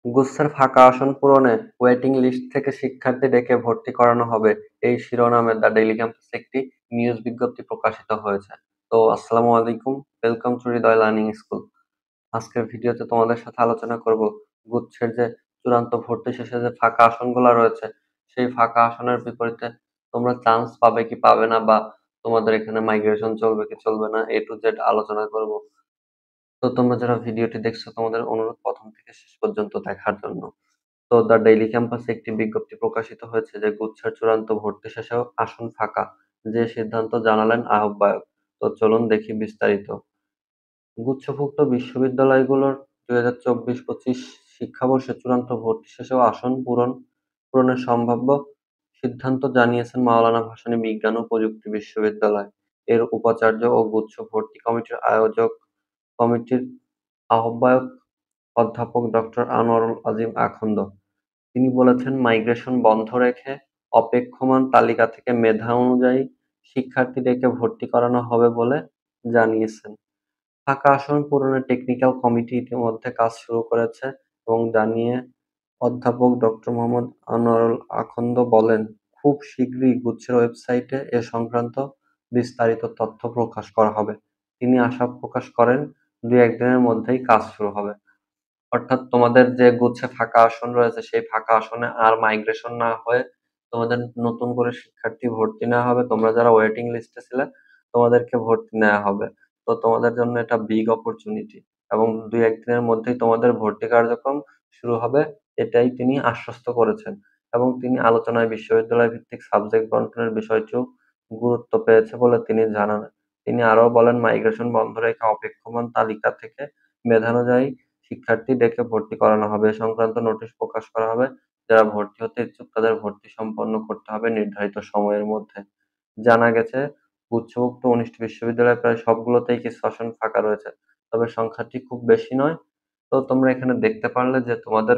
গুচ্ছের ফাঁকা আসন পূরণে ওয়েটিং লিস্ট থেকে শিক্ষার্থী ডেকে ভর্তি করানো হবে, এই শিরোনামে দ্য ডেইলি ক্যাম্পাসে একটি নিউজ বিজ্ঞপ্তি প্রকাশিত হয়েছে। তো আসসালামু আলাইকুম, welcome to Hriday learning school. আজকের ভিডিওতে তোমাদের সাথে আলোচনা করব গুচ্ছের যে চূড়ান্ত ভর্তি শেষে যে ফাঁকা আসনগুলো রয়েছে, সেই ফাঁকা আসনের বিপরীতে তোমরা চান্স পাবে কি পাবে না, বা তোমাদের এখানে মাইগ্রেশন চলবে কি চলবে না, এ টু জেড আলোচনা করব। তো তোমরা যারা ভিডিওটি দেখছো, তোমাদের অনুরোধ প্রথম থেকে শেষ পর্যন্ত দেখার জন্য। তো দ্য ডেইলি ক্যাম্পাসে একটি বিজ্ঞপ্তি প্রকাশিত হয়েছে যে গুচ্ছের চূড়ান্ত ভর্তি শেষেও আসন ফাঁকা, যে সিদ্ধান্ত জানালেন আহ্বায়ক। তো চলুন দেখি বিস্তারিত। গুচ্ছভুক্ত বিশ্ববিদ্যালয়গুলোর 2024-25 শিক্ষাবর্ষে চূড়ান্ত ভর্তি শেষেও আসন পূরণের সম্ভাব্য সিদ্ধান্ত জানিয়েছেন মাওলানা ভাসানী বিজ্ঞান ও প্রযুক্তি বিশ্ববিদ্যালয় এর উপাচার্য ও গুচ্ছ ভর্তি কমিটির আয়োজক কমিটির আহ্বায়ক অধ্যাপক ডক্টর আনোয়ারুল আজিম আখন্দ। তিনি বলেছেন, মাইগ্রেশন বন্ধ রেখে অপেক্ষমান তালিকা থেকে মেধা অনুযায়ী শিক্ষার্থী ডেকে ভর্তি করানো হবে বলে জানিয়েছেন। ফাঁকা আসন পূরণে টেকনিক্যাল কমিটি ইতিমধ্যে কাজ শুরু করেছে এবং জানিয়ে অধ্যাপক ডক্টর মোহাম্মদ আনোয়ারুল আখন্দ বলেন, খুব শীঘ্রই গুচ্ছের ওয়েবসাইটে এ সংক্রান্ত বিস্তারিত তথ্য প্রকাশ করা হবে। তিনি আশা প্রকাশ করেন, 2-1 দিনের মধ্যেই কাজ শুরু হবে। অর্থাৎ তোমাদের যে গুচ্ছে ফাঁকা আসন রয়েছে, সেই ফাঁকা আসনে আর মাইগ্রেশন না হয়ে তোমাদের নতুন করে শিক্ষার্থী ভর্তি নেওয়া হবে। তোমরা যারা ওয়েটিং লিস্টে ছিলে, তোমাদেরকে ভর্তি নেওয়া হবে। তো তোমাদের জন্য এটা বিগ অপরচুনিটি, এবং 2-1 দিনের মধ্যেই তোমাদের ভর্তি কার্যক্রম শুরু হবে, এটাই তিনি আশ্বস্ত করেছেন। এবং তিনি আলোচনায় বিশ্ববিদ্যালয় ভিত্তিক সাবজেক্ট বন্টনের বিষয়টিও গুরুত্ব পেয়েছে বলে তিনি জানান। তিনি আরও বলেন, মাইগ্রেশন বন্ধ রেখে অপেক্ষমান তালিকা থেকে মেধানুযায়ী শিক্ষার্থী ডেকে ভর্তি করানো হবে। এ সংক্রান্ত নোটিশ প্রকাশ করা হবে। যারা ভর্তি হতে ইচ্ছুক তাদের ভর্তি সম্পন্ন করতে হবে নির্ধারিত সময়ের মধ্যে। জানা গেছে, গুচ্ছভুক্ত 19টি বিশ্ববিদ্যালয়ে প্রায় সবগুলোতেই কিছু আসন ফাঁকা রয়েছে, তবে সংখ্যাটি খুব বেশি নয়। তো তোমরা এখানে দেখতে পারলে যে তোমাদের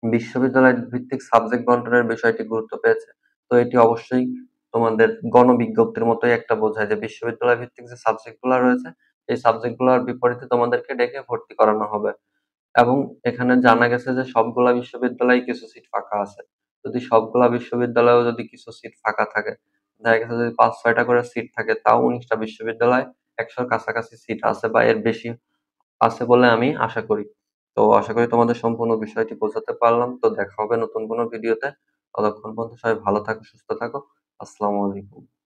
বিশ্ববিদ্যালয় ভিত্তিক সাবজেক্ট বন্টনের বিষয়টি গুরুত্ব পেয়েছে। তো এটি অবশ্যই তোমাদের গণবিজ্ঞপ্তির মতোই একটা বোঝায় যে বিশ্ববিদ্যালয় ভিত্তিক যে সাবজেক্ট গুলা রয়েছে, এই সাবজেক্ট গুলার বিপরীতে তোমাদেরকে ডেকে ভর্তি করানো হবে। এবং এখানে জানা গেছে যে সবগুলা বিশ্ববিদ্যালয়ে কিছু সিট ফাঁকা আছে। যদি সবগুলা বিশ্ববিদ্যালয়েও যদি কিছু সিট ফাঁকা থাকে, দেখা গেছে যদি 5-6টা করে সিট থাকে, তাও 19টা বিশ্ববিদ্যালয় 100-র কাছাকাছি সিট আছে বা এর বেশি আছে বলে আমি আশা করি। তো আশা করি তোমাদের সম্পূর্ণ বিষয়টি বোঝাতে পারলাম। তো দেখা হবে নতুন কোনো ভিডিওতে। ততক্ষণ পর্যন্ত সবাই ভালো থাকো, সুস্থ থাকো। আসসালামু আলাইকুম।